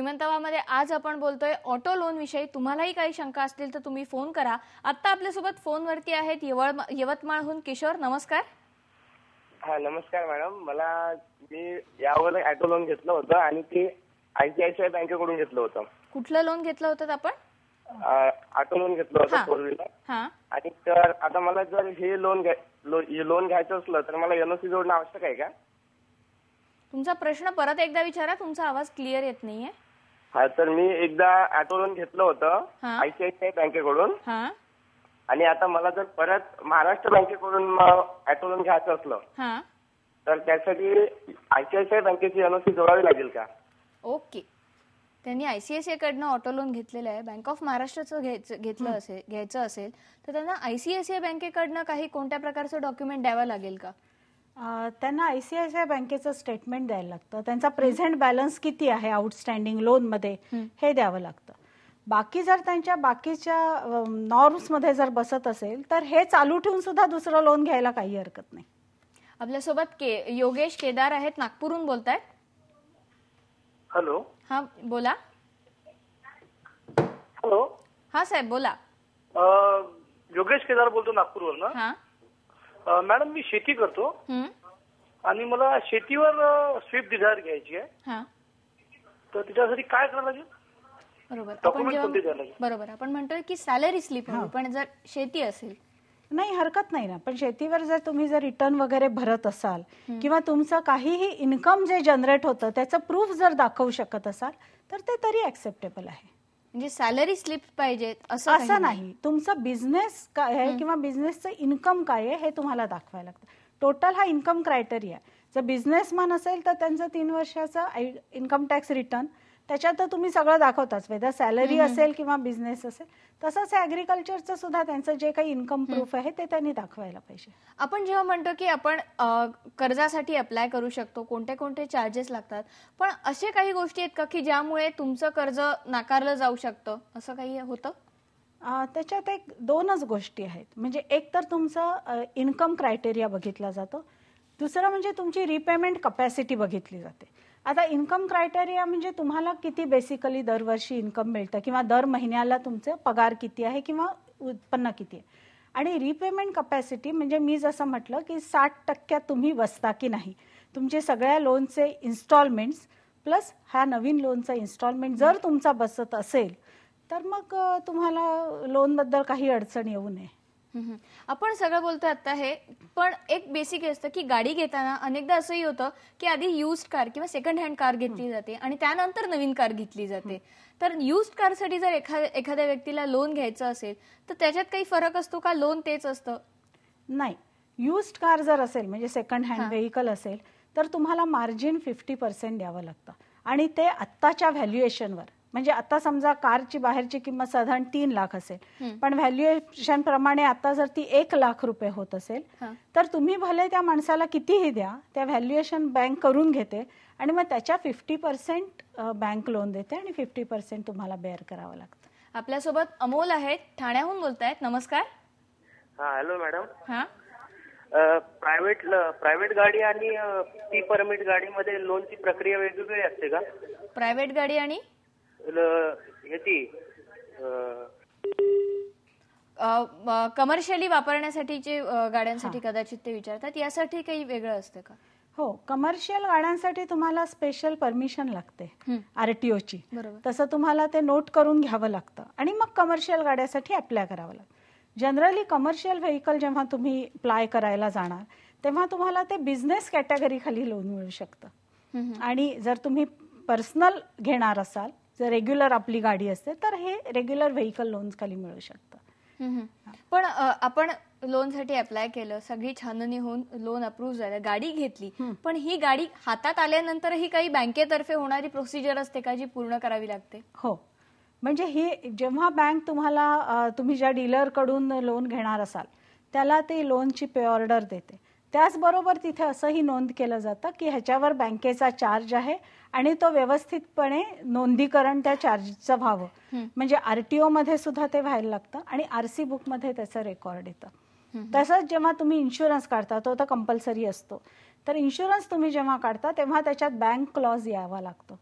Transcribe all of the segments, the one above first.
श्रीमंतवामध्ये आज आपण बोलतोय ऑटो लोन विषयी। तुम्हालाही काही शंका असतील तर तुम्ही फोन करा। आता आपल्यासोबत फोनवरती आहेत यवतमाळहून किशोर। नमस्कार। हा नमस्कार मॅडम, मी यावर ऑटो लोन घेतलं होतं आणि ते ICICI बँकेकडून घेतलं होतं। कुठलं लोन घेतलं होतं आपण? ऑटो लोन घेतलं होतं 4 व्हीलर। आणि तर आता मला जर हे लोन घ्यायचं असलं तर मला NOC जोडणं आवश्यक आहे का? तुमचा प्रश्न परत एकदा विचारा, तुमचा आवाज क्लिअर येत नाहीये। हा तर मी एकदा ऑटो लोन घेतलं होतं ICICI बँकेकडून आणि आता मला जर परत महाराष्ट्र बँकेकडून ऑटो लोन घ्यायचं असलं तर त्यासाठी ICICI बँकेची NOC जोडावी लागेल का? ओके, त्यांनी ICICI कडनं ऑटो लोन घेतलेलं आहे, बँक ऑफ महाराष्ट्राचं घ्यायचं असेल तर त्यांना ICICI बँकेकडनं काही कोणत्या प्रकारचं डॉक्युमेंट द्यावं लागेल का? त्यांना ICICI बँकेचं स्टेटमेंट द्यायला लागतं, त्यांचा प्रेझेंट बॅलन्स किती आहे आउटस्टँडिंग लोन मध्ये हे द्यावं लागतं। बाकी जर त्यांच्या बाकीच्या नॉर्म्स मध्ये जर बसत असेल तर हे चालू ठेवून सुद्धा दुसरं लोन घ्यायला काही हरकत नाही। आपल्यासोबत योगेश केदार आहेत, नागपूरहून बोलतायत। हॅलो। हा बोला। हॅलो। हा साहेब बोला। योगेश केदार बोलतो नागपूरवरून। हा मॅडम, मी शेती करतो आणि मला शेतीवर स्विफ्ट डिझायर घ्यायची आहे, तर त्याच्यासाठी काय करायला लागेल? बरोबर, आपण म्हणतोय की सॅलरी स्लिप हवी, पण जर शेती असेल नाही हरकत नाही ना। पण शेतीवर जर तुम्ही जर रिटर्न वगैरे भरत असाल किंवा तुमचं काहीही इन्कम जे जनरेट होतं त्याचं प्रूफ जर दाखवू शकत असाल तर ते तरी ऍक्सेप्टेबल आहे। म्हणजे सॅलरी स्लिप पाहिजे असं नाही, तुमचं बिझनेस काय आहे किंवा बिझनेसचं इन्कम काय आहे हे तुम्हाला दाखवायला लागतं। टोटल हा इन्कम क्रायटेरिया। जर बिझनेसमॅन असेल तर त्यांचं 3 वर्षाचं इन्कम टॅक्स रिटर्न, त्याच्यात तुम्ही सगळं दाखवताच, वेदर सॅलरी असेल किंवा बिझनेस असेल। तसंच ऍग्रीकल्चरचं सुद्धा त्यांचं जे काही इन्कम प्रूफ आहे ते त्यांनी दाखवायला पाहिजे। आपण जेव्हा म्हणतो की आपण कर्जासाठी अप्लाय करू शकतो, कोणते कोणते चार्जेस लागतात, पण असे काही गोष्टी आहेत का की ज्यामुळे तुमचं कर्ज नाकारलं जाऊ शकतं, असं काही होतं? त्याच्यात 2च गोष्टी आहेत। म्हणजे एक तर तुमचं इन्कम क्रायटेरिया बघितला जातो, दुसरं म्हणजे तुमची रिपेमेंट कपॅसिटी बघितली जाते। आता इन्कम क्रायटेरिया म्हणजे तुम्हाला किती बेसिकली दरवर्षी इन्कम मिळतं किंवा दर महिन्याला तुमचे पगार किती आहे किंवा उत्पन्न किती आहे। आणि रिपेमेंट कपॅसिटी म्हणजे मी जसं म्हटलं की 60% तुम्ही बसता की नाही, तुमचे सगळ्या लोनचे इन्स्टॉलमेंट्स प्लस हा नवीन लोनचा इन्स्टॉलमेंट जर तुमचा बसत असेल तर मग तुम्हाला लोन बद्दल काही अडचण येऊ नये। आपण सगळं बोलतोय आता हे, पण एक बेसिक असतं की गाडी घेताना अनेकदा असंही होतं की आधी युज्ड कार किंवा सेकंड हँड कार घेतली जाते आणि त्यानंतर नवीन कार घेतली जाते। तर युज्ड कारसाठी जर एखाद्या व्यक्तीला लोन घ्यायचं असेल तर त्याच्यात काही फरक असतो का? लोन तेच असतं? नाही, युज्ड कार जर असेल म्हणजे सेकंड हँड व्हेकल असेल तर तुम्हाला मार्जिन 50% द्यावं लागतं आणि ते आत्ताच्या व्हॅल्युएशनवर। म्हणजे आता समजा कारची बाहेरची किंमत साधारण 3 लाख असेल, पण व्हॅल्युएशन प्रमाणे आता जर ती 1 लाख रुपये होत असेल तर तुम्ही भले त्या माणसाला कितीही द्या, त्या व्हॅल्युएशन बँक करून घेते आणि मग त्याच्या 50% बँक लोन देते आणि 50% तुम्हाला बेअर करावं लागतं। आपल्यासोबत अमोल आहेत, ठाण्याहून बोलतायत। नमस्कार। हा हॅलो मॅडम। प्रायव्हेट गाडी आणि पी परमिट गाडीमध्ये लोनची प्रक्रिया वेगवेगळी असते का? प्रायव्हेट गाडी आणि कमर्शियली वापरण्यासाठीचे गाड्यांसाठी कदाचित ते विचारतात, यासाठी काही वेगळं असतं का? हो, कमर्शियल गाड्यांसाठी तुम्हाला स्पेशल परमिशन लागते RTOची, तसं तुम्हाला ते नोट करून घ्यावं लागतं आणि मग कमर्शियल गाड्यासाठी अप्लाय करावं लागतं। जनरली कमर्शियल व्हेकल जेव्हा तुम्ही अप्लाय करायला जाणार तेव्हा तुम्हाला ते बिझनेस कॅटेगरी खाली लोन मिळू शकतं आणि जर तुम्ही पर्सनल घेणार असाल, जर रेग्युलर आपली गाडी असते तर हे रेग्युलर व्हेकल लोन खाली मिळू शकतं। पण आपण लोनसाठी अप्लाय केलं, सगळी छाननी होऊन लोन अप्रूव्ह झालं, गाडी घेतली, पण ही गाडी हातात आल्यानंतरही काही बँकेतर्फे होणारी प्रोसिजर असते का जी पूर्ण करावी लागते? हो, म्हणजे ही जेव्हा बँक तुम्हाला तुम्ही ज्या डीलर कडून लोन घेणार असाल त्याला ते लोनची पे ऑर्डर देते, त्याचबरोबर तिथे असंही नोंद केलं जातं की ह्याच्यावर बँकेचा चार्ज आहे आणि तो व्यवस्थितपणे नोंदीकरण त्या चार्जचं व्हावं। म्हणजे RTO मध्ये सुद्धा ते व्हायला लागतं आणि RC बुक मध्ये त्याचं रेकॉर्ड येतं। तसंच जेव्हा तुम्ही इन्शुरन्स काढता तो तर कंपल्सरी असतो, तर इन्शुरन्स तुम्ही जेव्हा काढता तेव्हा त्याच्यात बँक क्लॉज यावा लागतो,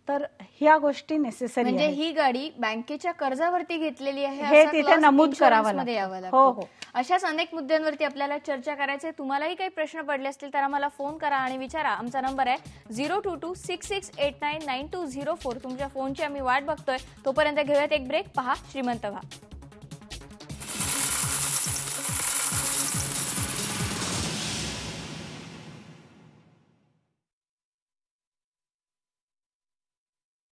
तर ह्या गोष्टी नेसेसरी म्हणजे ही गाडी बँकेच्या कर्जावरती घेतलेली आहे हे तिथे नमूद करावं लागतं. हो हो. अशाच अनेक मुद्द्यांवरती आपल्याला चर्चा करायची. तुम्हालाही काही प्रश्न पडले असतील तर आम्हाला फोन करा आणि विचारा. आमचा नंबर आहे 02266899204. तुमच्या फोनची आम्ही वाट बघतोय. तोपर्यंत घेऊयात एक ब्रेक. पहा श्रीमंत व्हा.